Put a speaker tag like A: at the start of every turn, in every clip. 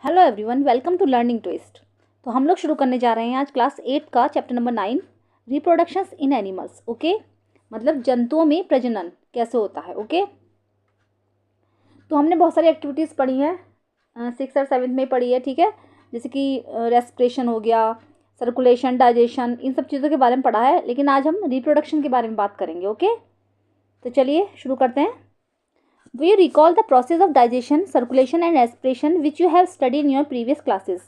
A: Hello everyone, welcome to learning twist. तो हम लोग शुरू करने जा रहे हैं आज क्लास 8 का चैप्टर नंबर 9, रिप्रोडक्शंस इन एनिमल्स। ओके, मतलब जंतुओं में प्रजनन कैसे होता है। ओके, तो हमने बहुत सारी एक्टिविटीज़ पढ़ी हैं, 6 और 7 में पढ़ी है। ठीक है, जैसे कि रेस्पिरेशन हो गया, सर्कुलेशन, डाइजेशन, इन सब चीज़ों के बारे में पढ़ा है। लेकिन आज हम रिप्रोडक्शन के बारे में बात करेंगे। ओके, तो चलिए शुरू करते हैं। Do you recall the process of digestion, circulation and respiration which you have studied in your previous classes?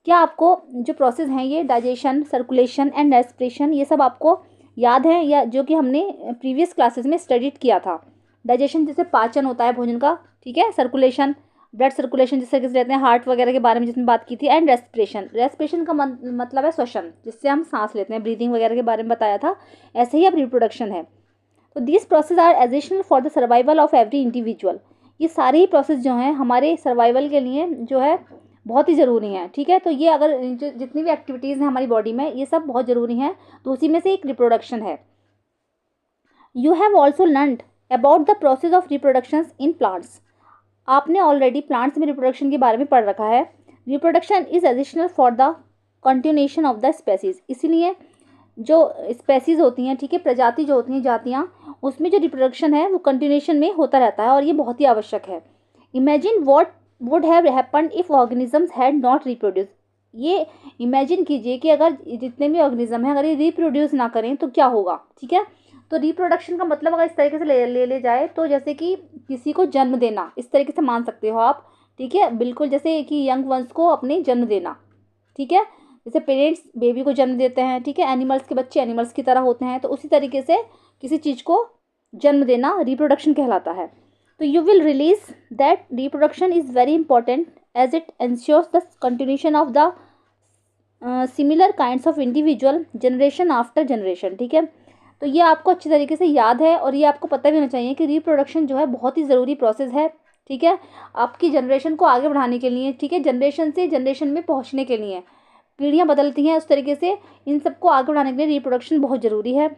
A: क्या आपको जो प्रोसेस हैं ये डाइजेशन, सर्कुलेशन एंड रेस्पिरेशन, ये सब आपको याद है या जो कि हमने प्रीवियस क्लासेस में स्टडीड किया था। डाइजेशन जैसे पाचन होता है भोजन का, ठीक है। सर्कुलेशन, ब्लड सर्कुलेशन जिस तरीके से रहते हैं, हार्ट वगैरह के बारे में जिसमें बात की थी। एंड रेस्पिरेशन, रेस्पिरेशन का मतलब है श्वसन, जिससे हम सांस लेते हैं, ब्रीदिंग वगैरह के बारे में बताया था। ऐसे ही अब रिप्रोडक्शन है। तो this process are essential for the survival of every individual. ये सारे ही प्रोसेस जो हैं हमारे सर्वाइवल के लिए जो है बहुत ही ज़रूरी हैं। ठीक है, तो ये अगर जितनी भी एक्टिविटीज़ हैं हमारी बॉडी में, ये सब बहुत ज़रूरी हैं। तो उसी में से एक रिप्रोडक्शन है। You have also learned about the process of reproductions in plants. आपने ऑलरेडी प्लांट्स में रिप्रोडक्शन के बारे में पढ़ रखा है। Reproduction is additional for the continuation of the species. इसीलिए जो स्पेसीज होती हैं, ठीक है, प्रजाति जो होती हैं, जातियाँ, उसमें जो रिप्रोडक्शन है वो कंटिन्यूएशन में होता रहता है और ये बहुत ही आवश्यक है। Imagine what would have happened if organisms had not reproduce. ये इमेजिन कीजिए कि अगर जितने भी ऑर्गेनिज्म हैं अगर ये रिप्रोड्यूस ना करें तो क्या होगा। ठीक है, तो रिप्रोडक्शन का मतलब अगर इस तरीके से ले जाए तो जैसे कि किसी को जन्म देना, इस तरीके से मान सकते हो आप। ठीक है, बिल्कुल जैसे कि यंग वंस को अपने जन्म देना। ठीक है, जैसे पेरेंट्स बेबी को जन्म देते हैं, ठीक है, एनिमल्स के बच्चे एनिमल्स की तरह होते हैं, तो उसी तरीके से किसी चीज़ को जन्म देना रिप्रोडक्शन कहलाता है। तो you will realise that reproduction is very important as it ensures the continuation of the similar kinds of individual generation after generation. ठीक है, तो ये आपको अच्छी तरीके से याद है और ये आपको पता भी होना चाहिए कि रिप्रोडक्शन जो है बहुत ही ज़रूरी प्रोसेस है। ठीक है, आपकी जनरेशन को आगे बढ़ाने के लिए, ठीक है, जनरेशन से जनरेशन में पहुंचने के लिए, पीढ़ियाँ बदलती हैं उस तरीके से, इन सबको आगे बढ़ाने के लिए रिप्रोडक्शन बहुत ज़रूरी है।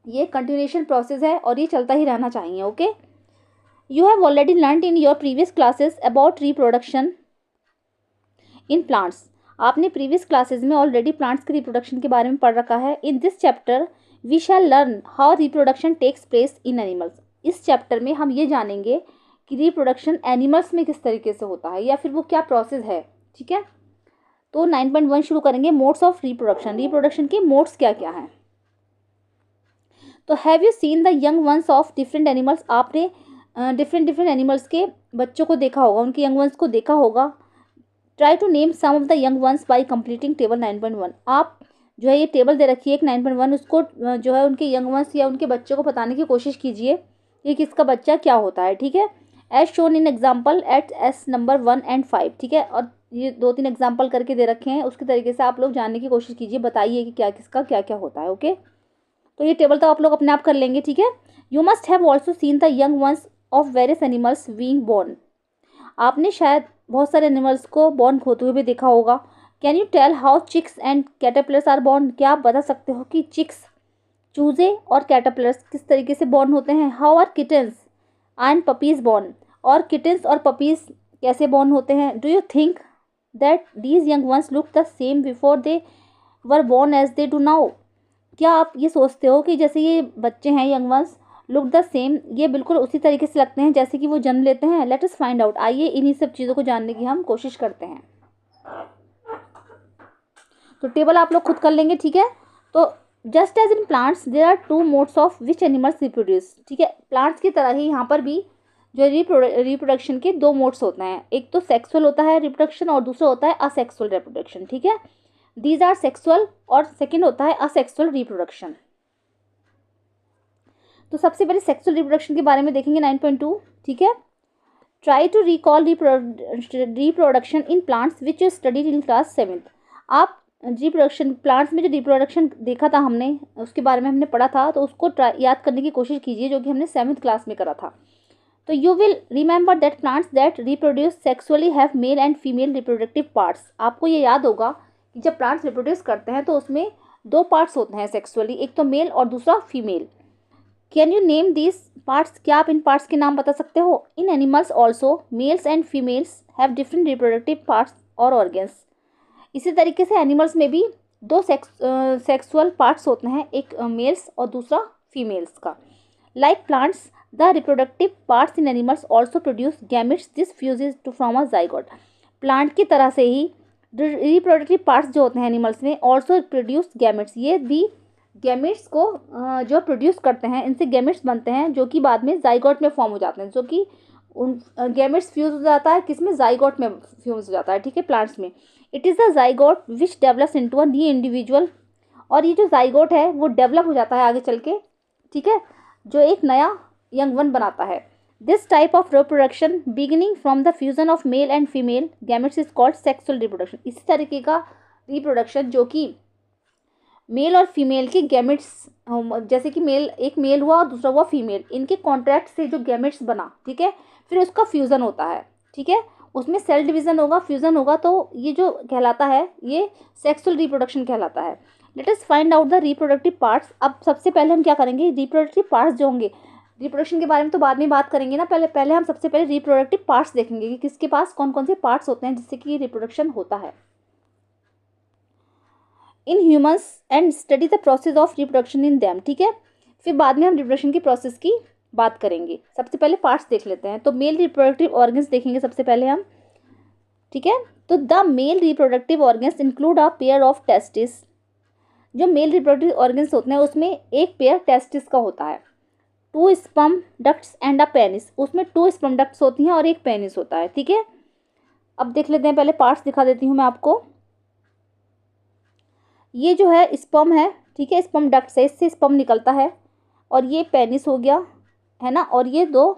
A: ये कंटिन्यूएशन प्रोसेस है और ये चलता ही रहना चाहिए। Okay, you have already learn in your previous classes about reproduction in plants. आपने प्रीवियस क्लासेस में ऑलरेडी प्लांट्स के रिप्रोडक्शन के बारे में पढ़ रखा है। In this chapter we shall learn how reproduction takes place in animals. इस चैप्टर में हम ये जानेंगे कि रिप्रोडक्शन एनिमल्स में किस तरीके से होता है या फिर वो क्या प्रोसेस है। ठीक है, तो 9.1 शुरू करेंगे, मोड्स ऑफ रिप्रोडक्शन। रिप्रोडक्शन के मोड्स क्या क्या हैं। तो have you seen the young ones of different animals. आपने डिफरेंट एनिमल्स के बच्चों को देखा होगा, उनके यंग वंस को देखा होगा। Try to name some of the young ones by completing table 9.1। आप जो है ये टेबल दे रखी है एक 9.1, उसको जो है उनके यंग वंस या उनके बच्चों को बताने की कोशिश कीजिए कि किसका बच्चा क्या होता है। ठीक है, as shown in example at S number 1 and 5। ठीक है, और ये 2-3 एग्जाम्पल करके दे रखे हैं, उसके तरीके से आप लोग जानने की कोशिश कीजिए, बताइए कि क्या किसका क्या क्या होता है। ओके, तो ये टेबल तो आप लोग अपने आप कर लेंगे। ठीक है, you must have also seen the young ones of various animals being born. आपने शायद बहुत सारे एनिमल्स को बॉर्न होते हुए भी देखा होगा। Can you tell how chicks and caterpillars are born. क्या आप बता सकते हो कि चिक्स, चूजे और कैटरपिलर्स किस तरीके से बॉर्न होते हैं। How are kittens and puppies born. और किटन्स और पपीज कैसे बॉर्न होते हैं। Do you think that these young ones look the same before they were born as they do now. क्या आप ये सोचते हो कि जैसे ये बच्चे हैं young ones look the same, ये बिल्कुल उसी तरीके से लगते हैं जैसे कि वो जन्म लेते हैं। Let us find out. आइए इन्हीं सब चीज़ों को जानने की हम कोशिश करते हैं। तो टेबल आप लोग खुद कर लेंगे। ठीक है, तो just as in plants there are 2 modes of which animals reproduce. ठीक है, प्लांट्स की तरह ही यहाँ पर भी जो रिप्रोडक्शन के 2 मोड्स होते हैं। एक तो सेक्सुअल होता है रिप्रोडक्शन और दूसरा होता है असेक्सुअल रिप्रोडक्शन। ठीक है, दीज आर सेक्सुअल और सेकेंड होता है असेक्सुअल रिप्रोडक्शन। तो सबसे पहले सेक्सुअल रिप्रोडक्शन के बारे में देखेंगे 9.2। ठीक है, try to recall reproduction in plants which you studied in class 7। आप रिप्रोडक्शन प्लांट्स में जो रिप्रोडक्शन देखा था हमने, उसके बारे में हमने पढ़ा था, तो उसको याद करने की कोशिश कीजिए जो कि हमने 7th क्लास में करा था। तो you will remember that plants that reproduce sexually have mail and female reproductive parts. आपको ये याद होगा कि जब प्लांट्स रिप्रोड्यूस करते हैं तो उसमें 2 पार्ट्स होते हैं सेक्सुअली, एक तो मेल और दूसरा female. Can you name this parts, क्या आप इन पार्ट्स के नाम बता सकते हो? In animals also males and females have different reproductive parts और ऑर्गन्स। इसी तरीके से एनिमल्स में भी दो सेक्सुअल पार्ट्स होते हैं, एक मेल्स और दूसरा फीमेल्स का। Like plants the reproductive parts in animals also produce gametes this fuses to from a zygote. Plant की तरह से ही रिप्रोडक्टिव पार्ट्स जो होते हैं एनिमल्स में ऑल्सो प्रोड्यूस गैमेट्स, ये भी गैमेट्स को जो प्रोड्यूस करते हैं, इनसे गैमेट्स बनते हैं जो कि बाद में जाइगोट में फॉर्म हो जाते हैं, जो कि उन गैमेट्स फ्यूज हो जाता है किसमें, जाइगोट में फ्यूज हो जाता है, ठीक है, प्लांट्स में। It is the zygote which develops into a new individual, और ये जो जाइगोट है वो डेवलप हो जाता है आगे चल के, ठीक है, जो एक नया यंग वन बनाता है। This type of reproduction beginning from the fusion of male and female gametes is called sexual reproduction. इसी तरीके का रिप्रोडक्शन जो कि मेल और फीमेल के गैमेट्स, जैसे कि एक मेल हुआ और दूसरा हुआ फीमेल, इनके कॉन्ट्रैक्ट से जो गैमेट्स बना, ठीक है, फिर उसका फ्यूज़न होता है, ठीक है, उसमें सेल डिवीज़न होगा, फ्यूज़न होगा, तो ये जो कहलाता है ये सेक्सुअल रिप्रोडक्शन कहलाता है। Late us find out the reproductive parts. अब सबसे पहले हम क्या करेंगे, रिप्रोडक्टिव पार्ट्स जो होंगे, रिप्रोडक्शन के बारे में तो बाद में बात करेंगे ना, पहले हम सबसे पहले रिप्रोडक्टिव पार्ट्स देखेंगे कि किसके पास कौन कौन से पार्ट्स होते हैं जिससे कि रिप्रोडक्शन होता है in humans and study the process of reproduction in them, ठीक है। फिर बाद में हम रिप्रोडक्शन की प्रोसेस की बात करेंगे। सबसे पहले पार्ट्स देख लेते हैं, तो मेल रिप्रोडक्टिव ऑर्गन्स देखेंगे सबसे पहले हम, ठीक है। तो the male reproductive organs include a pair of testis. जो मेल रिप्रोडक्टिव ऑर्गन्स होते हैं उसमें एक पेयर टेस्टिस का होता है, 2 sperm ducts and a penis, उसमें 2 स्पर्म डक्ट्स होती हैं और एक पेनिस होता है, ठीक है। अब देख लेते हैं, पहले पार्ट्स दिखा देती हूँ मैं आपको। ये जो है स्पर्म है, ठीक है, स्पर्म डक्ट से इससे स्पर्म निकलता है, और ये पेनिस हो गया, है ना, और ये 2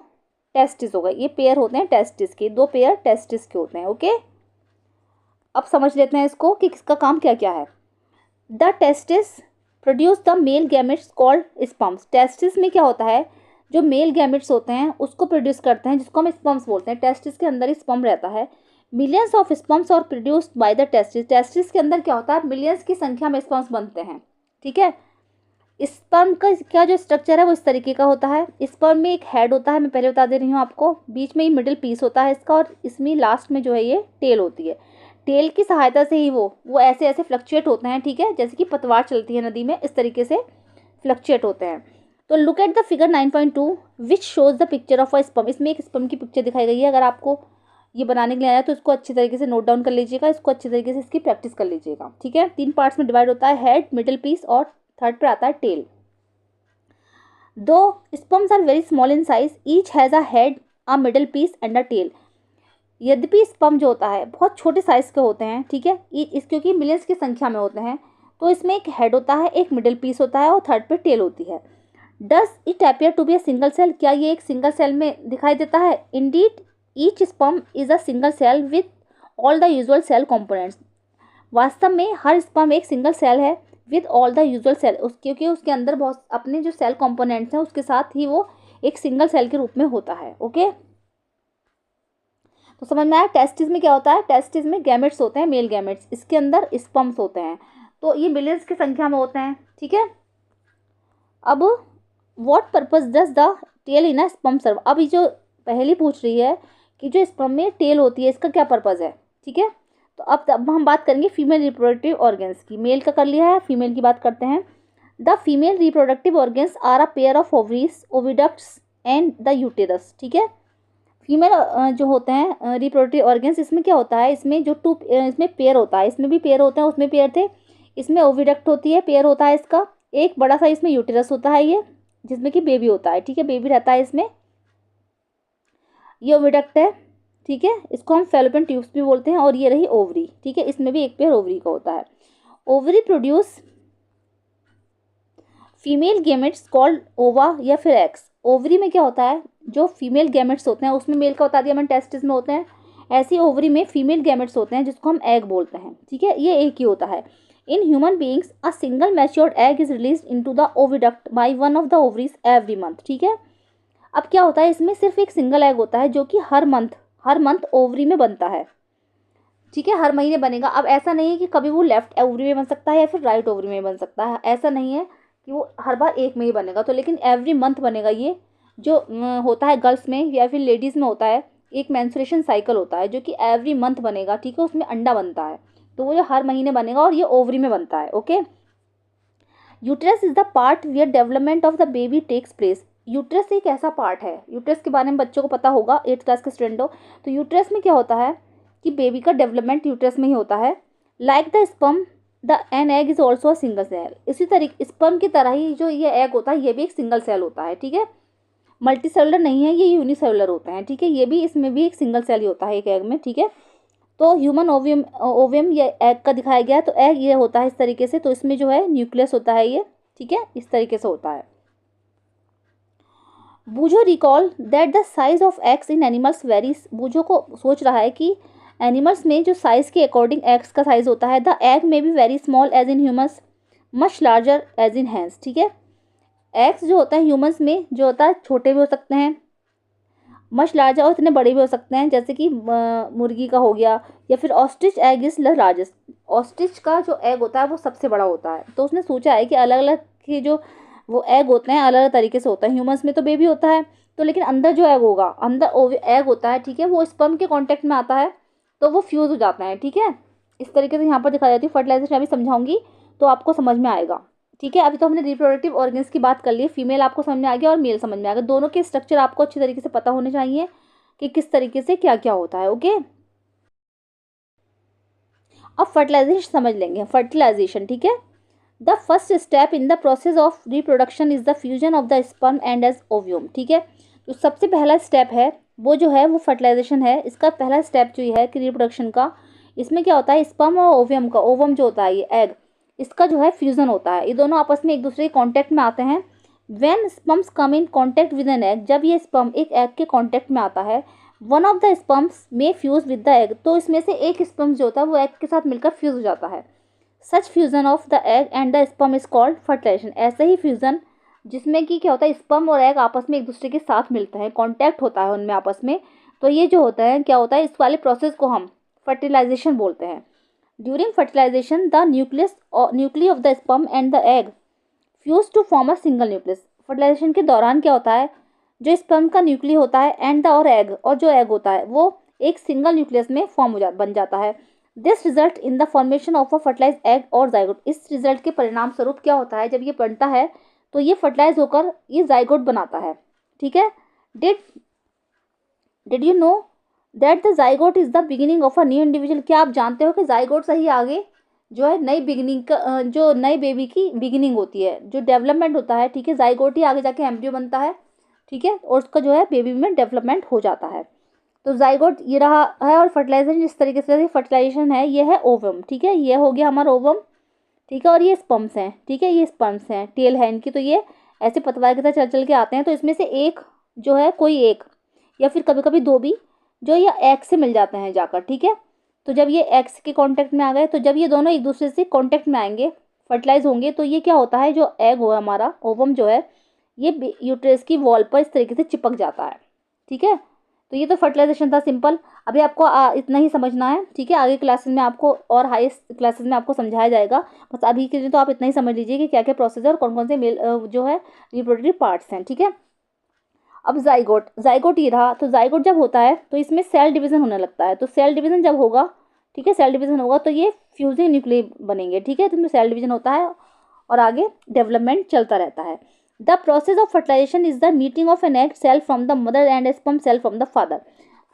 A: टेस्टिस हो गए, ये पेयर होते हैं टेस्टिस के, 2 पेयर टेस्टिस के होते हैं, ओके। अब समझ लेते हैं इसको कि किसका काम क्या क्या है। The testis produce the male gametes called sperms. Testis में क्या होता है, जो मेल गैमेट्स होते हैं उसको प्रोड्यूस करते हैं, जिसको हम स्पर्म्स बोलते हैं। टेस्टिस के अंदर ही स्पर्म रहता है। मिलियंस ऑफ स्पर्म्स और produced by the testis. Testis के अंदर क्या होता है, मिलियंस की संख्या में स्पर्म्स बनते हैं, ठीक है। स्पर्म का क्या जो स्ट्रक्चर है वो इस तरीके का होता है। स्पर्म में एक हेड होता है, मैं पहले बता दे रही हूँ आपको, बीच में ही मिडिल पीस होता है इसका, और इसमें लास्ट में जो है ये टेल होती है। टेल की सहायता से ही वो ऐसे ऐसे फ्लक्चुएट होते हैं, ठीक है, जैसे कि पतवार चलती है नदी में, इस तरीके से फ्लक्चुएट होते हैं। तो look at the figure 9.2 which shows the picture of a sperm. इसमें एक स्पर्म की पिक्चर दिखाई गई है। अगर आपको ये बनाने के लिए आया तो इसको अच्छी तरीके से नोट डाउन कर लीजिएगा, इसको अच्छी तरीके से इसकी प्रैक्टिस कर लीजिएगा, ठीक है। 3 पार्ट्स में डिवाइड होता है, हेड, मिडिल पीस और थर्ड पे आता है टेल। दो sperms are very small in size, each has a head, a middle piece and a tail. यद्यपि स्पर्म जो होता है बहुत छोटे साइज के होते हैं, ठीक है, इस क्योंकि मिलियंस की संख्या में होते हैं, तो इसमें एक हेड होता है, एक मिडिल पीस होता है और थर्ड पे टेल होती है। Does it appear to be a single cell. क्या ये एक सिंगल सेल में दिखाई देता है? Indeed each sperm is a single cell with all the usual cell components. वास्तव में हर स्पर्म एक सिंगल सेल है with all the usual cell, क्योंकि उसके अंदर बहुत अपने जो सेल कंपोनेंट्स हैं उसके साथ ही वो एक सिंगल सेल के रूप में होता है, ओके। तो समझ में आया। टेस्टिस में क्या होता है, टेस्टिस में गैमेट्स होते हैं, मेल गैमेट्स, इसके अंदर स्पर्म्स होते हैं, तो ये मिलियंस की संख्या में होते हैं, ठीक है। अब what purpose does the tail in a sperm serve. अब ये जो पहली पूछ रही है कि जो स्पर्म में टेल होती है इसका क्या पर्पस है, ठीक है। तो अब हम बात करेंगे फीमेल रिप्रोडक्टिव ऑर्गन्स की। मेल का कर लिया है, फीमेल की बात करते हैं। The female reproductive organs are a pair of ovaries, oviducts and the uterus, ठीक है। फीमेल जो होते हैं रिप्रोडक्टिव ऑर्गन्स, इसमें क्या होता है, इसमें जो इसमें पेयर होता है, इसमें भी पेयर होते हैं, उसमें पेयर थे, इसमें ओविडक्ट होती है, पेयर होता है इसका, एक बड़ा सा इसमें यूटेरस होता है, ये जिसमें कि बेबी होता है, ठीक है, बेबी रहता है इसमें, ये ओविडक्ट है, ठीक है, इसको हम फैलोपियन ट्यूब्स भी बोलते हैं। और ये रही ओवरी, ठीक है, इसमें भी एक पेयर ओवरी का होता है। Ovary produce female gametes called ओवा या फिर एक्स। ओवरी में क्या होता है, जो फीमेल गैमेट्स होते हैं उसमें मेल का बता दिया मैंने, टेस्टिस में होते हैं, ऐसे ही ओवरी में फीमेल गैमेट्स होते हैं जिसको हम एग बोलते हैं, ठीक है, ये एक ही होता है। In human beings a single matured egg is release into the oviduct by one of the ovaries every month, ठीक है। अब क्या होता है, इसमें सिर्फ एक सिंगल एग होता है जो कि हर मंथ ओवरी में बनता है, ठीक है, हर महीने बनेगा। अब ऐसा नहीं है कि कभी वो लेफ्ट ओवरी में बन सकता है या फिर राइट ओवरी में बन सकता है, ऐसा नहीं है कि वो हर बार एक में ही बनेगा, तो लेकिन एवरी मंथ बनेगा। ये जो होता है गर्ल्स में या फिर लेडीज़ में होता है, एक मेंस्ट्रुएशन साइकिल होता है जो कि एवरी मंथ बनेगा, ठीक है, उसमें अंडा बनता है, तो वो जो हर महीने बनेगा और ये ओवरी में बनता है। Okay, uterus is the part where development of the baby takes place. Uterus एक ऐसा पार्ट है, यूट्रस के बारे में बच्चों को पता होगा, 8th क्लास के स्टूडेंट हो तो यूट्रस में क्या होता है कि बेबी का डेवलपमेंट यूट्रस में ही होता है। Like the sperm the an egg is also a single cell. इसी तरीके स्पर्म की तरह ही जो ये एग होता है ये भी एक सिंगल सेल होता है, ठीक है, मल्टी सेलुलर नहीं है, ये यूनिसेलुलर होते हैं, ठीक है, ये भी इसमें भी एक सिंगल सेल ही होता है एक एग में, ठीक है। तो ह्यूमन ओवियम ओवियम ये एग का दिखाया गया है, तो एग ये होता है इस तरीके से, तो इसमें जो है न्यूक्लियस होता है ये, ठीक है, इस तरीके से होता है। Boojho recall that the size of eggs in animals varies. Boojho को सोच रहा है कि एनिमल्स में जो साइज के अकॉर्डिंग एग्स का साइज होता है, the egg may be very small as in humans, much larger as in hens, ठीक है। एग्स जो होता है ह्यूमंस में जो होता है छोटे भी हो सकते हैं, मच लार्जर और इतने बड़े भी हो सकते हैं, जैसे कि मुर्गी का हो गया, या फिर ostrich egg is the largest. Ostrich का जो एग होता है वो सबसे बड़ा होता है, तो उसने सोचा है कि अलग अलग के जो वो एग होते हैं अलग अलग तरीके से होता है। ह्यूमंस में तो बेबी होता है, तो लेकिन अंदर जो एग होगा, अंदर एग होता है, ठीक है, वो स्पर्म के कांटेक्ट में आता है तो वो फ्यूज़ हो जाता है, ठीक है। इस तरीके से यहाँ पर दिखाई जाती है। फर्टिलाइजेशन अभी समझाऊंगी तो आपको समझ में आएगा, ठीक है। अभी तो हमने रिप्रोडक्टिव ऑर्गन्स की बात कर ली, फीमेल आपको समझ में आ गया और मेल समझ में आ गया, दोनों के स्ट्रक्चर आपको अच्छी तरीके से पता होने चाहिए कि किस तरीके से क्या क्या होता है। ओके, अब फर्टिलाइजेशन समझ लेंगे। फर्टिलाइजेशन, ठीक है, the first step in the process of reproduction is the fusion of the sperm and as ovum, ठीक है। तो सबसे पहला स्टेप है वो जो है वो फर्टिलाइजेशन है। इसका पहला स्टेप जो है कि रिप्रोडक्शन का, इसमें क्या होता है स्पर्म और ओवियम का, ओवम जो होता है ये एग, इसका जो है फ्यूजन होता है, ये दोनों आपस में एक दूसरे के कॉन्टैक्ट में आते हैं। When sperms come in contact with an egg, जब ये स्पर्म एक एग के कॉन्टैक्ट में आता है, वन ऑफ द स्पर्म्स में फ्यूज विद द एग, तो इसमें से एक स्पर्म जो होता है वो एग के साथ मिलकर फ्यूज हो जाता है। Such fusion of the egg and the sperm is called fertilisation. ऐसे ही फ्यूजन जिसमें कि क्या होता है स्पर्म और एग आपस में एक दूसरे के साथ मिलते हैं, कॉन्टैक्ट होता है उनमें आपस में, तो ये जो होता है क्या होता है, इस वाले प्रोसेस को हम फर्टिलाइजेशन बोलते हैं। During fertilisation the nucleus of the sperm and the egg fuse to form a single nucleus. Fertilisation के दौरान क्या होता है, जो स्पर्म का न्यूक्लियस होता है एंड द और जो एग होता है वो एक सिंगल न्यूक्लियस में बन जाता है। This result in the formation of a fertilize egg और जाइगोट। इस रिजल्ट के परिणाम स्वरूप क्या होता है, जब ये बनता है तो ये फर्टिलाइज होकर ये जाइगोट बनाता है, ठीक है। Did did you know that the zygote is the beginning of a new individual. क्या आप जानते हो कि जाइगोट से ही आगे जो है नई बिगिनिंग का जो नई बेबी की बिगिनिंग होती है, जो डेवलपमेंट होता है, ठीक है, जाइगोट ही आगे जाके एम्ब्रियो बनता है, ठीक है, और उसका जो है बेबी में डेवलपमेंट हो जाता है। तो जाइगोट ये रहा है, और फर्टिलाइजेशन जिस तरीके से फर्टिलाइजेशन है ये है ओवम, ठीक है, ये हो गया हमारा ओवम, ठीक है, और ये स्पर्म्स हैं, ठीक है, ये स्पर्म्स हैं, टेल है इनकी, तो ये ऐसे पतवार की तरह चल चल के आते हैं, तो इसमें से एक जो है कोई एक या फिर कभी कभी दो भी जो ये एग से मिल जाते हैं जाकर, ठीक है। तो जब ये एग्स के कांटेक्ट में आ गए, तो जब ये दोनों एक दूसरे से कांटेक्ट में आएंगे, फर्टिलाइज होंगे, तो ये क्या होता है, जो एग हो हमारा ओवम जो है ये यूट्रस की वॉल पर इस तरीके से चिपक जाता है, ठीक है। तो ये तो फर्टिलाइजेशन था सिंपल। अभी आपको इतना ही समझना है, ठीक है, आगे क्लासेस में आपको और हाईएस्ट क्लासेस में आपको समझाया जाएगा, बस अभी के लिए तो आप इतना ही समझ लीजिए कि क्या क्या प्रोसेस है और कौन कौन से मेल जो है रिप्रोडक्टिव पार्ट्स हैं, ठीक है। अब जाइगोट ये रहा, तो जाइगोट जब होता है तो इसमें सेल डिवीजन होने लगता है, तो सेल डिवीजन जब होगा, ठीक है, सेल डिवीजन होगा तो ये फ्यूजिंग न्यूक्लियस बनेंगे, ठीक है, तो इसमें सेल डिवीजन होता है और आगे डेवलपमेंट चलता रहता है। The process of fertilisation is the meeting of an egg cell from the mother and a sperm cell from the father.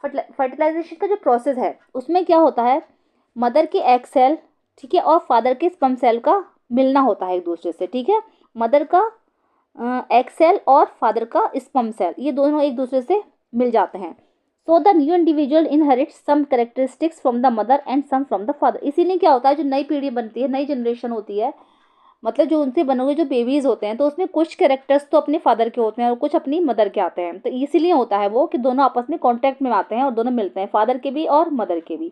A: Fertilisation का जो प्रोसेस है उसमें क्या होता है, मदर के एग सेल, ठीक है, और फादर के स्पर्म सेल का मिलना होता है एक दूसरे से, ठीक है, मदर का एग सेल और फादर का स्पर्म सेल ये दोनों एक दूसरे से मिल जाते हैं। So the new individual inherits some characteristics from the mother and some from the father. इसीलिए क्या होता है, जो नई पीढ़ी बनती है, नई जनरेशन होती है, मतलब जो उनसे बने हुए जो बेबीज होते हैं, तो उसमें कुछ कैरेक्टर्स तो अपने फादर के होते हैं और कुछ अपनी मदर के आते हैं, तो इसीलिए होता है वो कि दोनों आपस में कांटेक्ट में आते हैं और दोनों मिलते हैं, फादर के भी और मदर के भी।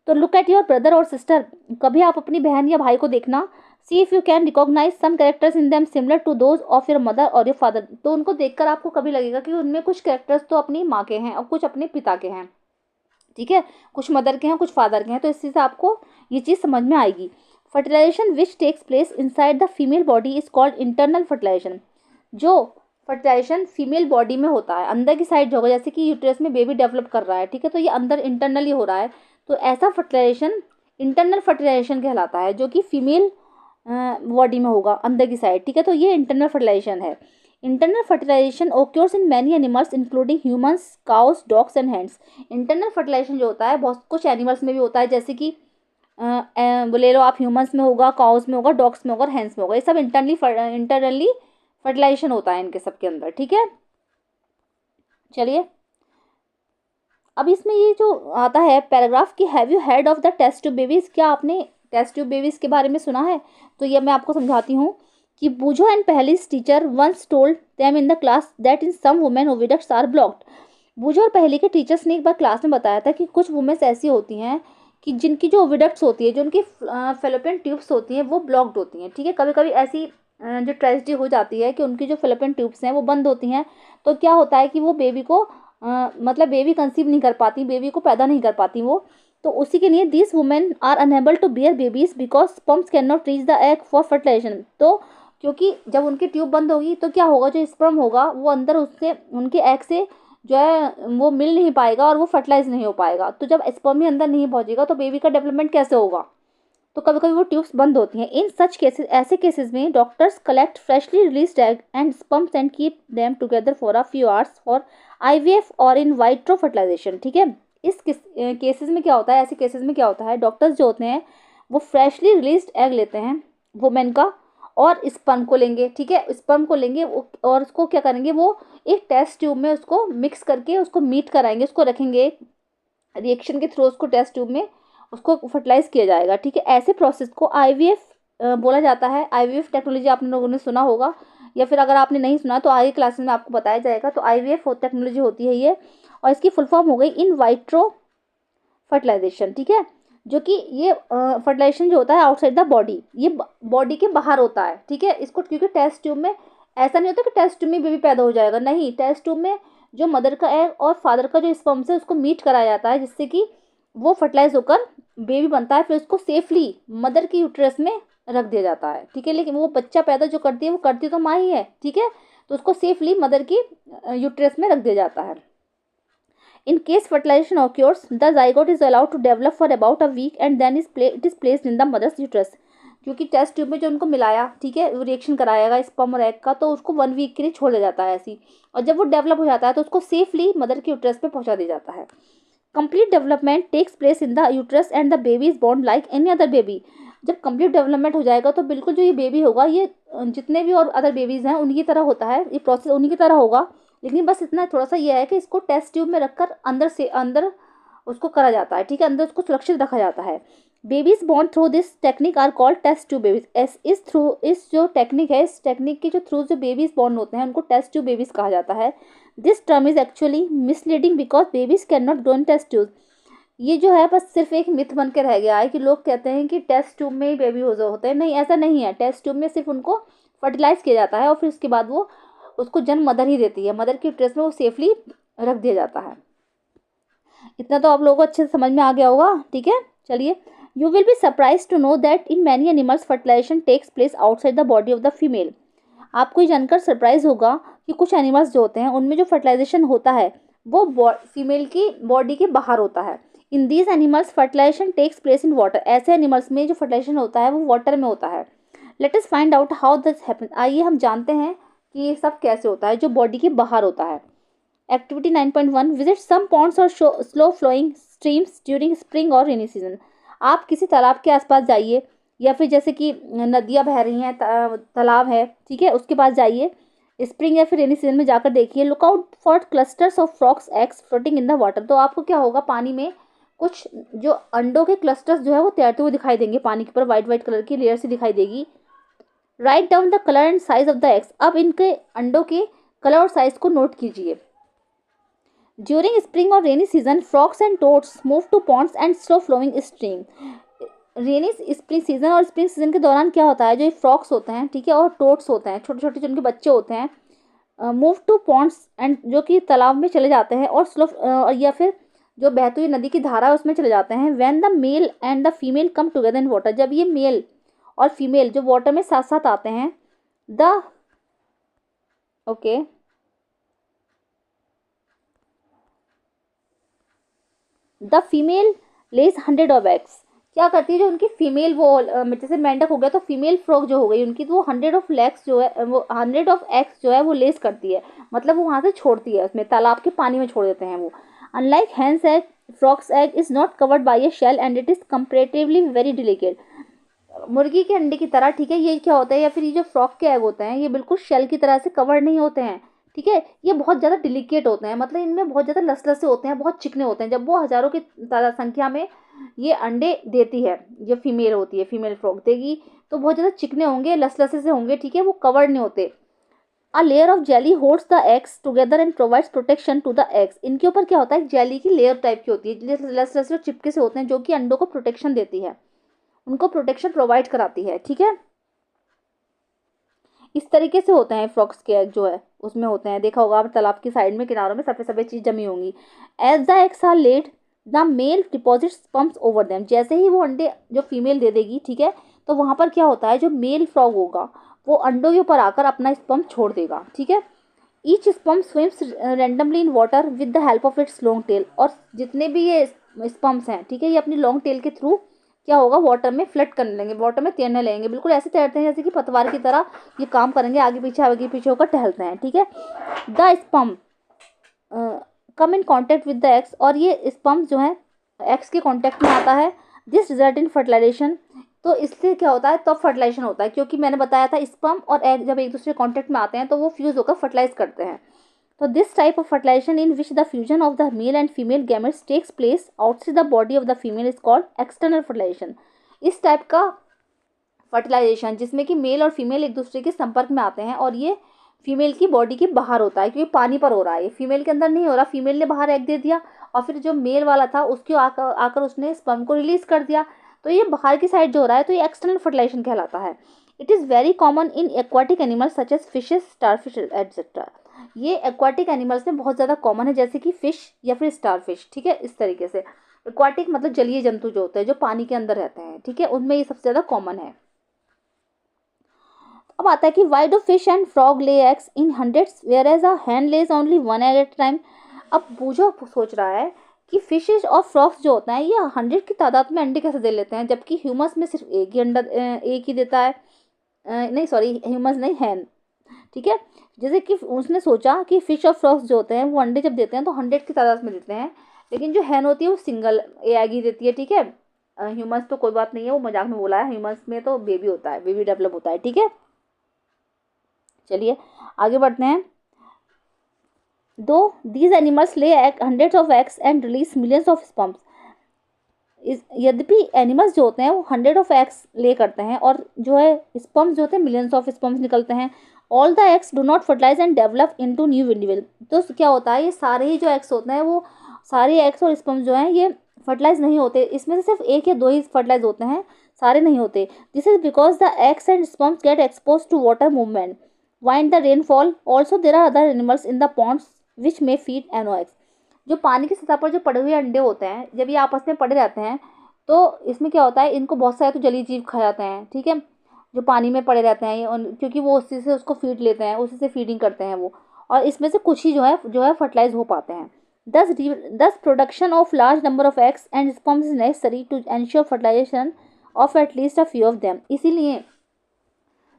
A: तो लुक एट योर ब्रदर और सिस्टर, कभी आप अपनी बहन या भाई को देखना, see if you can recognise some characters in them similar to those of your mother और योर फादर। तो उनको देखकर आपको कभी लगेगा कि उनमें कुछ कैरेक्टर्स तो अपनी माँ के हैं और कुछ अपने पिता के हैं, ठीक है, कुछ मदर के हैं कुछ फादर के हैं, तो इस चीज़ से आपको ये चीज़ समझ में आएगी। Fertilisation which takes place inside the female body is called internal fertilisation. जो फर्टिलाइजेशन फीमेल बॉडी में होता है, अंदर की साइड जो होगा, जैसे कि यूट्रस में बेबी डेवलप कर रहा है, ठीक है, तो ये अंदर इंटरनली हो रहा है, तो ऐसा फर्टिलाइजेशन इंटरनल फर्टिलाइजेशन कहलाता है, जो कि फीमेल बॉडी में होगा अंदर की साइड, ठीक है, तो ये इंटरनल फर्टिलाइजेशन है। Internal fertilisation occurs in many animals including humans, cows, dogs and hens. Internal fertilisation जो होता है बहुत कुछ एनिमल्स में भी होता है, जैसे कि ले लो आप, ह्यूमंस में होगा, काउस में होगा, डॉग्स में होगा, हैंड्स में होगा, ये सब इंटरनली फर्टिलाइजेशन होता है इनके सबके अंदर, ठीक है। चलिए अब इसमें ये जो आता है पैराग्राफ की, have you heard of the test tube babies, क्या आपने टेस्ट ट्यूब बेबीज के बारे में सुना है? तो ये मैं आपको समझाती हूँ कि Boojho and Paheli's teacher once told them in the class that in some women oviducts are blocked. Boojho और पहली के टीचर्स ने एक बार क्लास में बताया था कि कुछ वुमेन्स ऐसी होती हैं कि जिनकी जो ओविडक्ट्स होती है, जो उनकी फेलोपियन ट्यूब्स होती हैं, वो ब्लॉक्ड होती हैं, ठीक है। कभी कभी ऐसी जो ट्रेजेडी हो जाती है कि उनकी जो फेलोपियन ट्यूब्स हैं वो बंद होती हैं, तो क्या होता है कि वो बेबी को मतलब बेबी कंसीव नहीं कर पाती, बेबी को पैदा नहीं कर पाती वो, तो उसी के लिए this women are unable to bear babies because sperms can not reach the egg for fertilisation. तो क्योंकि जब उनकी ट्यूब बंद होगी तो क्या होगा, जो स्पर्म होगा वो अंदर उससे उनके एग से जो है वो मिल नहीं पाएगा और वो फर्टिलाइज नहीं हो पाएगा। तो जब स्पर्म ही अंदर नहीं पहुंचेगा तो बेबी का डेवलपमेंट कैसे होगा, तो कभी कभी वो ट्यूब्स बंद होती हैं। इन सच केसेस, ऐसे केसेस में doctors collect freshly released egg and sperms and keep them together for a few hours for IVF और इन वाइट्रो फर्टिलाइजेशन, ठीक है। इस केसेस में क्या होता है, ऐसे केसेस में क्या होता है, डॉक्टर्स जो होते हैं वो फ्रेशली रिलीज्ड एग लेते हैं वुमेन का और स्पर्म को लेंगे, ठीक है, स्पर्म को लेंगे और उसको क्या करेंगे, वो एक टेस्ट ट्यूब में उसको मिक्स करके उसको मीट कराएंगे, उसको रखेंगे रिएक्शन के थ्रू, उसको टेस्ट ट्यूब में उसको फर्टिलाइज किया जाएगा, ठीक है। ऐसे प्रोसेस को आईवीएफ बोला जाता है। आईवीएफ टेक्नोलॉजी आप लोगों ने सुना होगा, या फिर अगर आपने नहीं सुना तो आगे क्लासेस में आपको बताया जाएगा। तो आईवीएफ टेक्नोलॉजी होती है ये, और इसकी फुल फॉर्म हो गई इन वाइट्रो फर्टिलाइजेशन, ठीक है। जो कि ये फर्टिलाइजेशन जो होता है आउटसाइड द बॉडी, ये बॉडी के बाहर होता है, ठीक है। इसको क्योंकि टेस्ट ट्यूब में ऐसा नहीं होता कि टेस्ट ट्यूब में बेबी पैदा हो जाएगा, नहीं, टेस्ट ट्यूब में जो मदर का एग और फादर का जो स्पर्म है उसको मीट कराया जाता है, जिससे कि वो फर्टिलाइज होकर बेबी बनता है, फिर उसको सेफली मदर की यूट्रस में रख दिया जाता है, ठीक है। लेकिन वो बच्चा पैदा जो करती है वो करती तो माँ ही है, ठीक है, तो उसको सेफली मदर की यूट्रस में रख दिया जाता है। In case fertilization occurs, the zygote is allowed to develop for about a week and then it is placed in the mother's uterus। क्योंकि टेस्ट ट्यूब में जो उनको मिलाया, ठीक है, वो रिएक्शन कराएगा स्पर्म और एग का, तो उसको 1 वीक के लिए छोड़ दिया जाता है ऐसी, और जब वो डेवलप हो जाता है तो उसको सेफली मदर के यूट्रस पे पहुंचा दिया जाता है। Complete development takes place in the uterus and the baby is born like any other baby. जब कंप्लीट डेवलपमेंट हो जाएगा तो बिल्कुल जो ये बेबी होगा, ये जितने भी और अदर बेबीज़ हैं उनकी तरह होता है, ये प्रोसेस उन्हीं की तरह होगा, लेकिन बस इतना थोड़ा सा ये है कि इसको टेस्ट ट्यूब में रखकर अंदर उसको करा जाता है, ठीक है, अंदर उसको सुरक्षित रखा जाता है। Babies born through this technique are called test tube babies. इस जो टेक्निक है, इस टेक्निक के जो थ्रू जो बेबीज बॉर्न होते हैं उनको टेस्ट ट्यूब बेबीज कहा जाता है। This term is actually misleading because babies can not grow in test tube. ये जो है बस सिर्फ एक मिथ बन के रह गया है कि लोग कहते हैं कि टेस्ट ट्यूब में ही बेबी होते हैं, नहीं, ऐसा नहीं है। टेस्ट ट्यूब में सिर्फ उनको फर्टिलाइज किया जाता है और फिर उसके बाद वो उसको जन्म मदर ही देती है, मदर की यूट्रस में वो सेफली रख दिया जाता है। इतना तो आप लोगों को अच्छे से समझ में आ गया होगा, ठीक है। चलिए, you will be surprise to know that in many animals fertilisation takes place outside the body of the female. आपको ये जानकर सरप्राइज होगा कि कुछ एनिमल्स जो होते हैं उनमें जो फर्टिलाइजेशन होता है वो फीमेल की बॉडी के बाहर होता है। In these animals fertilisation takes place in water. ऐसे एनिमल्स में जो फर्टिलाइजेशन होता है वो वाटर में होता है। Late us find out how this happen. आइए हम जानते हैं कि ये सब कैसे होता है जो बॉडी के बाहर होता है। एक्टिविटी 9.1 विजिट सम पॉन्ड्स और slow flowing streams during spring और रेनी सीजन। आप किसी तालाब के आसपास जाइए, या फिर जैसे कि नदियाँ बह रही हैं, तालाब है, ठीक है, उसके पास जाइए स्प्रिंग या फिर रेनी सीजन में जाकर देखिए। Look out for clusters of frogs eggs floating in the water. तो आपको क्या होगा, पानी में कुछ जो अंडों के क्लस्टर्स जो है वो तैरते हुए दिखाई देंगे, पानी के ऊपर वाइट कलर की लेयर से दिखाई देगी। Write down the colour and size of the eggs. अब इनके अंडों के कलर और साइज को नोट कीजिए। ड्यूरिंग स्प्रिंग और rainy season frogs and toads move to ponds and slow flowing stream. Rainy spring season और स्प्रिंग सीजन के दौरान क्या होता है, जो फ्रॉक्स होते हैं, ठीक है, और टोड्स होते हैं, छोटे छोटे जिनके बच्चे होते हैं, मूव टू पॉन्ड्स एंड जो कि तालाब में चले जाते हैं, और स्लो या फिर जो बहती हुई नदी की धारा है उसमें चले जाते हैं। When the male and the female come together in water. जब ये मेल और फीमेल जो वाटर में साथ साथ आते हैं, the okay the female lays 100 of eggs. क्या करती है जो उनकी फीमेल वो जैसे मेंढक हो गया तो फीमेल फ्रॉग जो हो गई उनकी, तो वो 100 ऑफ लेग्स जो है वो 100 ऑफ एग्स जो है वो लेस करती है, मतलब वो वहाँ से छोड़ती है, उसमें तालाब के पानी में छोड़ देते हैं वो। Unlike hens egg, frogs egg is not covered by a shell and it is comparatively very delicate. मुर्गी के अंडे की तरह, ठीक है, ये क्या होता है, या फिर ये जो फ्रॉक के एग होते हैं ये बिल्कुल शेल की तरह से कवर नहीं होते हैं, ठीक है, ये बहुत ज़्यादा डिलिकेट होते हैं, मतलब इनमें बहुत ज़्यादा लसलसे होते हैं, बहुत चिकने होते हैं। जब वो हज़ारों की संख्या में ये अंडे देती है, जो फीमेल होती है, फीमेल फ्रॉक देगी, तो बहुत ज़्यादा चिकने होंगे, लसलसे से होंगे, ठीक है, वो कवर्ड नहीं होते। A layer of jelly holds the eggs together and provides protection to the eggs. इनके ऊपर क्या होता है, जेली की लेयर टाइप की होती है, लसलसे और चिपके से होते हैं, जो कि अंडों को प्रोटेक्शन देती है, उनको प्रोटेक्शन प्रोवाइड कराती है, ठीक है। इस तरीके से होते हैं फ्रॉक्स के एग जो है उसमें होते हैं, देखा होगा आप तालाब की साइड में किनारों में सफ़ेद सफ़ेद चीज़ जमी होंगी। As the eggs are laid the male deposits sperms over them. जैसे ही वो अंडे जो फीमेल दे देगी, ठीक है, तो वहाँ पर क्या होता है, जो मेल फ्रॉग होगा वो अंडों के ऊपर आकर अपना स्पर्म छोड़ देगा, ठीक है। Each sperm swims randomly in water with the help of its long tail. और जितने भी ये स्पर्म्स हैं, ठीक है, ये अपनी लॉन्ग टेल के थ्रू क्या होगा, वाटर में फ्लट करने लगेंगे, वाटर में तैरने लगेंगे, बिल्कुल ऐसे तैरते हैं जैसे कि पतवार की तरह ये काम करेंगे, आगे पीछे होकर टहलते हैं, ठीक है। The sperm come in contact with the eggs. और ये स्पर्म जो है एग्स के कॉन्टेक्ट में आता है, दिस रिजल्ट इन फर्टिलाइजेशन। तो इससे क्या होता है, तब फर्टिलाइजेशन होता है, क्योंकि मैंने बताया था स्पर्म और एग जब एक दूसरे कॉन्टेक्ट में आते हैं तो वो फ्यूज होकर फर्टिलाइज करते हैं। तो this type of fertilisation in which the fusion of the male and female gametes takes place outside the body of the female is called external fertilisation. इस टाइप का फर्टिलाइजेशन जिसमें कि मेल और female एक दूसरे के संपर्क में आते हैं, और ये फीमेल की बॉडी के बाहर होता है, क्योंकि पानी पर हो रहा है, ये फीमेल के अंदर नहीं हो रहा, फीमेल ने बाहर एग दे दिया और फिर जो मेल वाला था उसके आकर उसने स्पर्म को रिलीज कर दिया, तो ये बाहर की साइड जो हो रहा है, तो ये एक्सटर्नल फर्टिलाइजेशन कहलाता है। It is very common in aquatic animals such as fishes, starfish etcetera. ये एक्वाटिक एनिमल्स में बहुत ज़्यादा कॉमन है, जैसे कि फिश या फिर स्टारफिश, ठीक है, इस तरीके से। एक्वाटिक मतलब जलीय जंतु जो होते हैं, जो पानी के अंदर रहते हैं, ठीक है, उनमें ये सबसे ज़्यादा कॉमन है। अब आता है कि why do fish and frog lay eggs in hundreds whereas a hen lays only one egg at time. अब बूझो सोच रहा है कि फिशेज और फ्रॉग्स जो होता है ये 100 की तादाद में अंडे कैसे दे लेते हैं, जबकि ह्यूमस में सिर्फ एक ही अंडा एक ही देता है, नहीं सॉरी ह्यूमस नहीं, हैन, ठीक है। जैसे कि उसने सोचा कि फिश और फ्रॉग्स जो होते हैं वो अंडे जब देते हैं तो 100 की तादाद में देते हैं, लेकिन जो हैन होती है वो सिंगल एग ही देती है, ठीक है। ह्यूमस तो कोई बात नहीं है, वो मजाक में बोला है, ह्यूमस में तो बेबी होता है, बेबी डेवलप होता है, ठीक है। चलिए आगे बढ़ते हैं। दो दीज एनिमल्स ले hundreds of eggs and release millions of sperms. यद्यपि एनिमल्स जो होते हैं वो 100 ऑफ एग्स ले करते हैं और जो है स्पर्म्स जो होते हैं मिलियंस ऑफ स्पर्म्स निकलते हैं। All the eggs do not fertilise and develop into new individual. तो क्या होता है, ये सारे ही जो एग्स होते हैं वो सारे एग्स और स्पर्म्स जो हैं ये फर्टिलाइज नहीं होते, इसमें से सिर्फ एक या दो ही फर्टिलाइज होते हैं, सारे नहीं होते। This is because the eggs and sperms get expose to water movement wind the rainfall. Also there are other animals in the ponds which may feed on eggs. जो पानी की सतह पर जो पड़े हुए अंडे होते हैं, जब ये आपस में पड़े रहते हैं तो इसमें क्या होता है, इनको बहुत सारे तो जलीय जीव खा जाते हैं, ठीक है, जो पानी में पड़े रहते हैं क्योंकि वो उसी से उसको फीड लेते हैं, उसी से फीडिंग करते हैं वो, और इसमें से कुछ ही जो है फर्टिलाइज हो पाते हैं। Thus production of large number of eggs and sperms is necessary to ensure fertilisation of at least a few of them. इसीलिए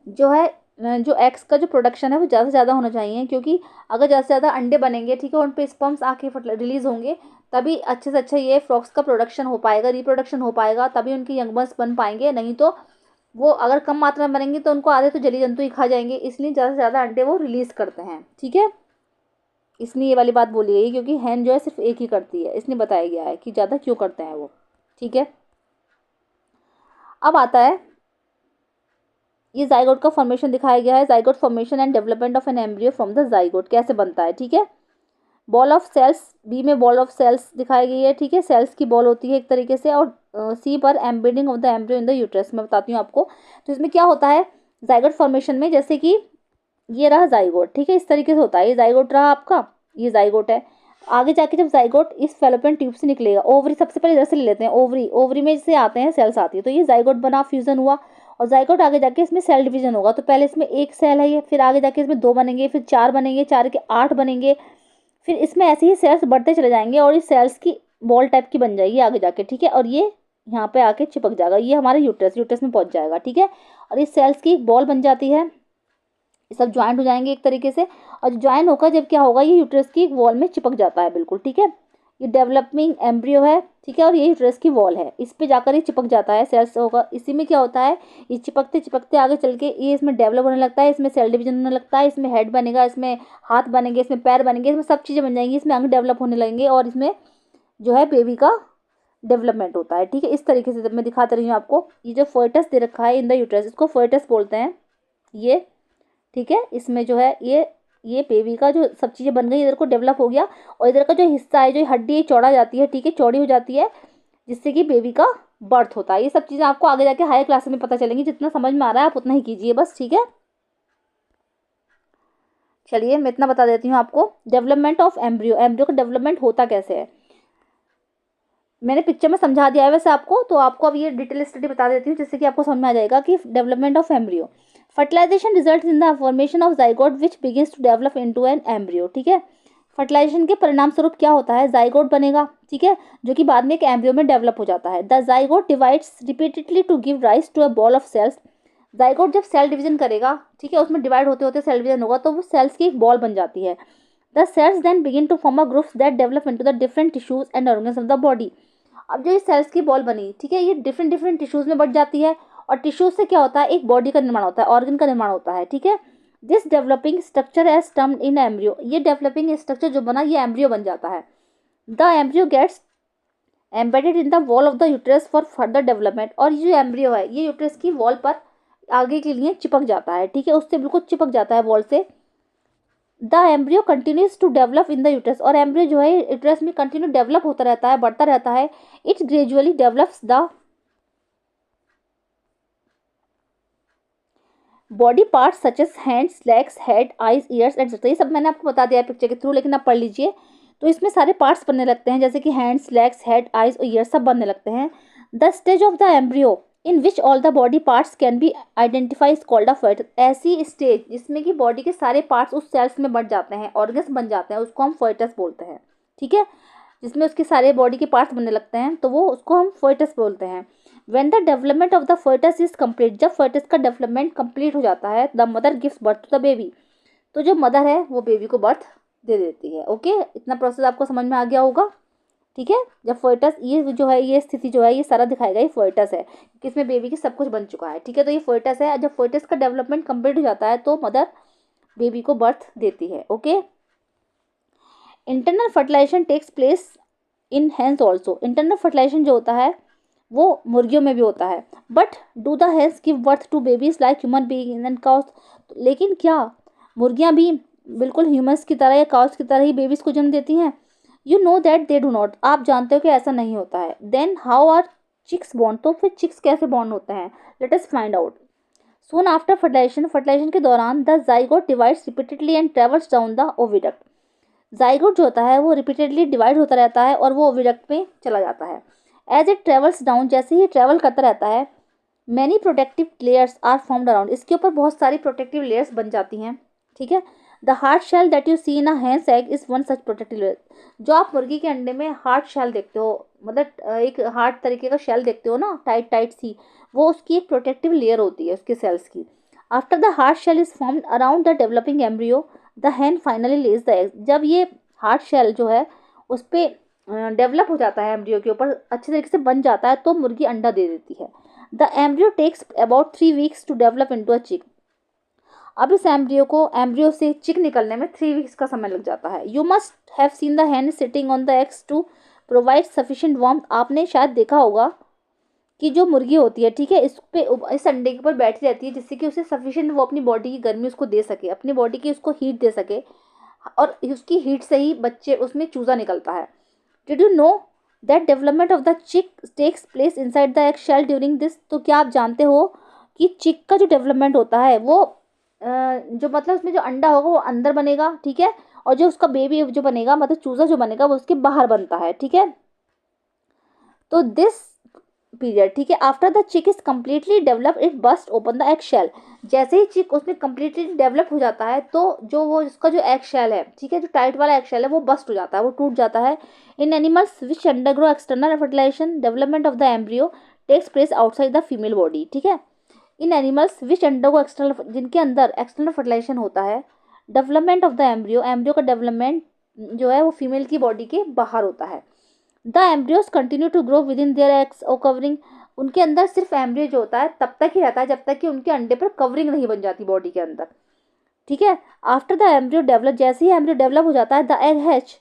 A: जो है जो एग्स का जो प्रोडक्शन है वो ज़्यादा से ज़्यादा होना चाहिए, क्योंकि अगर ज़्यादा से ज़्यादा अंडे बनेंगे, ठीक है, उन पे स्पर्म्स आके रिलीज होंगे, तभी अच्छे से अच्छा ये फ्रॉक्स का प्रोडक्शन हो पाएगा, रिप्रोडक्शन हो पाएगा, तभी उनके यंग बर्ड्स बन पाएंगे। नहीं तो वो अगर कम मात्रा में बनेंगे तो उनको आधे तो जलीय जंतु ही खा जाएंगे, इसलिए ज़्यादा से ज़्यादा अंडे वो रिलीज़ करते हैं, ठीक है। इसलिए ये वाली बात बोली गई क्योंकि हैन जो है सिर्फ एक ही करती है, इसलिए बताया गया है कि ज़्यादा क्यों करते हैं वो, ठीक है। अब आता है ये जाइगोट का फॉर्मेशन दिखाया गया है। Zygote formation and development of an embryo from the zygote कैसे बनता है, ठीक है। बॉल ऑफ सेल्स, बी में बॉल ऑफ सेल्स दिखाई गई है, ठीक है, सेल्स की बॉल होती है एक तरीके से, और सी पर embedding of the embryo in the uterus. मैं बताती हूँ आपको। तो इसमें क्या होता है जाइगोट फॉर्मेशन में, जैसे कि ये रहा जाइगोट, ठीक है, इस तरीके से होता है, ये जाइगोट रहा आपका, ये जाइगोट है। आगे जाके जब जाइगोट इस फेलोपियन ट्यूब से निकलेगा, ओवरी सबसे पहले इधर से ले लेते हैं, ओवरी में से आते हैं सेल्स आती है, तो ये जाइगोट बना, फ्यूजन हुआ, और जाइगोट आगे जाके इसमें सेल डिवीजन होगा, तो पहले इसमें एक सेल है ये, फिर आगे जाके इसमें 2 बनेंगे, फिर 4 बनेंगे, 4 के 8 बनेंगे, फिर इसमें ऐसे ही सेल्स बढ़ते चले जाएंगे और इस सेल्स की बॉल टाइप की बन जाएगी आगे जाके, ठीक है। और ये यहाँ पे आके चिपक जाएगा, ये हमारे यूट्रस में पहुंच जाएगा, ठीक है। और इस सेल्स की एक बॉल बन जाती है, ये सब ज्वाइंट हो जाएंगे एक तरीके से, और ज्वाइन होकर जब क्या होगा, ये यूट्रस की वॉल में चिपक जाता है बिल्कुल, ठीक है। ये डेवलपिंग एम्ब्रियो है, ठीक है, और ये यूट्रस की वॉल है, इस पे जाकर ये चिपक जाता है, सेल्स होगा, इसी में क्या होता है, ये चिपकते चिपकते आगे चल के ये इसमें डेवलप होने लगता है, इसमें सेल डिवीजन होने लगता है, इसमें हेड बनेगा, इसमें हाथ बनेंगे, इसमें पैर बनेंगे, इसमें सब चीज़ें बन जाएंगी, इसमें अंग डेवलप होने लगेंगे, और इसमें जो है बेबी का डेवलपमेंट होता है, ठीक है। इस तरीके से जब मैं दिखाते रही हूँ आपको, ये जो फोएटस दे रखा है इन द यूट्रस, इसको फोएटस बोलते हैं ये, ठीक है। इसमें जो है ये बेबी का जो सब चीज़ें बन गई, इधर को डेवलप हो गया, और इधर का जो हिस्सा है, जो हड्डी है चौड़ा जाती है, ठीक है, चौड़ी हो जाती है, जिससे कि बेबी का बर्थ होता है। ये सब चीज़ें आपको आगे जाके हायर क्लास में पता चलेंगी, जितना समझ में आ रहा है आप उतना ही कीजिए बस, ठीक है। चलिए मैं इतना बता देती हूँ आपको, डेवलपमेंट ऑफ एम्ब्रियो, एम्ब्रियो का डेवलपमेंट होता कैसे है, मैंने पिक्चर में समझा दिया है वैसे आपको, तो आपको अब ये डिटेल स्टडी बता देती हूँ, जिससे कि आपको समझ में आ जाएगा कि development of embryo. Fertilisation result in the formation of zygote which begins to develop into an embryo, ठीक है। फर्टिलाइजेशन के परिणाम स्वरूप क्या होता है, जाइगोट बनेगा, ठीक है, जो कि बाद में एक एम्ब्रियो में डेवलप हो जाता है। The zygote divides repeatedly to give rise to a ball of cells, zygote जब सेल डिवीजन करेगा, ठीक है, उसमें डिवाइड होते होते सेल डिवीजन होगा, तो वो सेल्स की एक बॉल बन जाती है। The cells then begin to form a groups that develop into the different tissues and organs of the body. अब जो ये सेल्स की बॉल बनी, ठीक है, ये डिफरेंट डिफरेंट टिश्यूज में बढ़ जाती है, और टिश्यूज से क्या होता है, एक बॉडी का निर्माण होता है, ऑर्गन का निर्माण होता है, ठीक है। This developing structure as termed in embryo, ये डेवलपिंग स्ट्रक्चर जो बना ये एम्ब्रियो बन जाता है। The embryo gets embedded in the wall of the uterus for further development, और ये जो एम्ब्रियो है ये यूट्रस की वॉल पर आगे के लिए चिपक जाता है, ठीक है, उससे बिल्कुल चिपक जाता है वॉल से। The embryo continues to develop in the uterus, और एम्ब्रियो जो है यूट्रस में कंटिन्यू डेवलप होता रहता है, बढ़ता रहता है। It's gradually develops the body parts such as hands, legs, head, eyes, years etcetera, ये सब मैंने आपको बता दिया है पिक्चर के थ्रू, लेकिन आप पढ़ लीजिए। तो इसमें सारे पार्ट्स बनने लगते हैं, जैसे कि हैंड्स, लेग्स, हेड, आईज और ईयर्स सब बनने लगते हैं। The stage of the embryo in which all the body parts can be identify is called a foetus, ऐसी स्टेज जिसमें कि बॉडी के सारे पार्ट्स उस सेल्स में बढ़ जाते हैं, ऑर्गन्स बन जाते हैं, उसको हम फोएटस बोलते हैं, ठीक है। जिसमें उसके सारे बॉडी के पार्ट्स बनने लगते हैं, तो वो उसको हम फोएटस बोलते हैं। When the development of the fetus is complete, जब fetus का डेवलपमेंट कंप्लीट हो जाता है, the mother gives birth to the baby, तो जो मदर है वो बेबी को बर्थ दे देती है, ओके। इतना प्रोसेस आपको समझ में आ गया होगा, ठीक है। जब फोएटस ये जो है, ये स्थिति जो है, ये सारा दिखाएगा ये फोएटस है, कि इसमें बेबी की सब कुछ बन चुका है, ठीक है। तो ये फोएटस है, जब फोएटस का डेवलपमेंट कंप्लीट हो जाता है तो मदर बेबी को बर्थ देती है, okay. Internal fertilisation takes place in hens also, internal fertilisation जो होता है वो मुर्गियों में भी होता है। But do the hens give birth to babies like human being and cows, लेकिन क्या मुर्गियां भी बिल्कुल ह्यूमंस की तरह या काउस की तरह ही बेबीज को जन्म देती हैं? You know that they do not, आप जानते हो कि ऐसा नहीं होता है। Then how are chicks born, तो फिर चिक्स कैसे बॉर्न होते हैं, let us find out. Soon after fertilisation, fertilisation के दौरान the zygote divides repeatedly and travels down the oviduct, zygote जो होता है वो रिपीटेडली डिवाइड होता रहता है और वो ओविडक्ट में चला जाता है। एज इट ट्रेवल्स डाउन, जैसे ही ट्रेवल करता रहता है, many protective layers are formed around, इसके ऊपर बहुत सारी प्रोटेक्टिव लेयर्स बन जाती हैं, ठीक है। The hard shell that you see in a hens egg is one such protective layer, जो आप मुर्गी के अंडे में हार्ड शेल देखते हो, मतलब एक हार्ड तरीके का शेल देखते हो ना, टाइट टाइट सी, वो उसकी एक प्रोटेक्टिव लेयर होती है उसके सेल्स की। After the hard shell is formed around the developing embryo, the hen finally lays the egg, जब ये हार्ड शेल जो है उस पर डेवलप हो जाता है, एम्ब्रियो के ऊपर अच्छे तरीके से बन जाता है, तो मुर्गी अंडा दे देती है। The embryo takes about 3 weeks to develop into a chick, अब इस एम्ब्रियो से चिक निकलने में 3 वीक्स का समय लग जाता है। You must have seen the hen sitting on the eggs to provide sufficient warmth, आपने शायद देखा होगा कि जो मुर्गी होती है, ठीक है, इस अंडे के ऊपर बैठी रहती है, जिससे कि उसे सफिशिएंट वो अपनी बॉडी की गर्मी उसको दे सके, अपनी बॉडी की उसको हीट दे सके, और उसकी हीट से ही बच्चे उसमें चूजा निकलता है। Did you know that development of the chick takes place inside the egg shell during this, तो क्या आप जानते हो कि चिक का जो डेवलपमेंट होता है वो जो मतलब उसमें जो अंडा होगा वो अंदर बनेगा, ठीक है, और जो उसका बेबी जो बनेगा, मतलब चूजा जो बनेगा वो उसके बाहर बनता है, ठीक है। तो दिस पीरियड, ठीक है। After the chick is completely develop it burst open the egg shell. जैसे ही चिक उसमें कम्प्लीटली डेवलप हो जाता है तो जो वो इसका जो एग शेल है, ठीक है, जो टाइट वाला एग शेल है वो बस्ट हो जाता है, वो टूट जाता है। In animals which undergo external fertilisation development of the embryo takes place outside the female body, ठीक है। In animals which undergo external, जिनके अंदर एक्सटर्नल फर्टिलाइजेशन होता है, development of the embryo, embryo का डेवलपमेंट जो है वो फीमेल की बॉडी के बाहर होता है। The embryos continue to grow within their eggs और कवरिंग, उनके अंदर सिर्फ एम्ब्रियो जो होता है तब तक ही रहता है जब तक कि उनके अंडे पर कवरिंग नहीं बन जाती बॉडी के अंदर, ठीक है। आफ्टर द एम्ब्रियो डेवलप, जैसे ही एम्ब्रियो डेवलप हो जाता है, द एग हैच,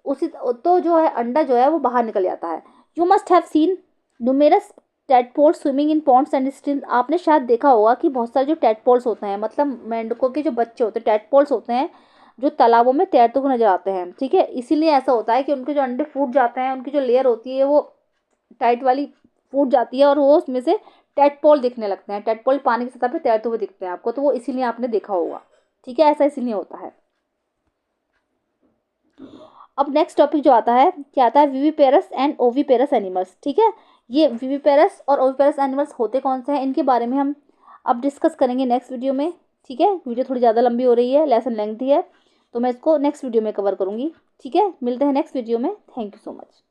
A: उसी तो जो है अंडा जो है वो बाहर निकल जाता है। You must have scene numerous tadpoles swimming in Pond's and streams, आपने शायद देखा होगा कि बहुत सारे जो टेडपोल्स होते हैं, मतलब मेंढकों के जो बच्चे होते हैं टेडपोल्स होते हैं, जो तालाबों में तैरते हुए नजर आते हैं, ठीक है। इसीलिए ऐसा होता है कि उनके जो अंडे फूट जाते हैं, उनकी जो लेयर होती है वो टाइट वाली फूट जाती है और वो उसमें से टेडपोल दिखने लगते हैं, टेडपोल पानी की सतह पर तैरते हुए दिखते हैं आपको, तो वो इसीलिए आपने देखा होगा, ठीक है, ऐसा इसीलिए होता है। अब नेक्स्ट टॉपिक जो आता है, क्या आता है, विविपेरस एंड ओविपेरस एनिमल्स, ठीक है। ये विविपेरस और ओविपेरस एनिमल्स होते कौन से हैं, इनके बारे में हम अब डिस्कस करेंगे नेक्स्ट वीडियो में, ठीक है। वीडियो थोड़ी ज़्यादा लंबी हो रही है, लेसन लेंथी है, तो मैं इसको नेक्स्ट वीडियो में कवर करूँगी, ठीक है। मिलते हैं नेक्स्ट वीडियो में, थैंक यू सो मच।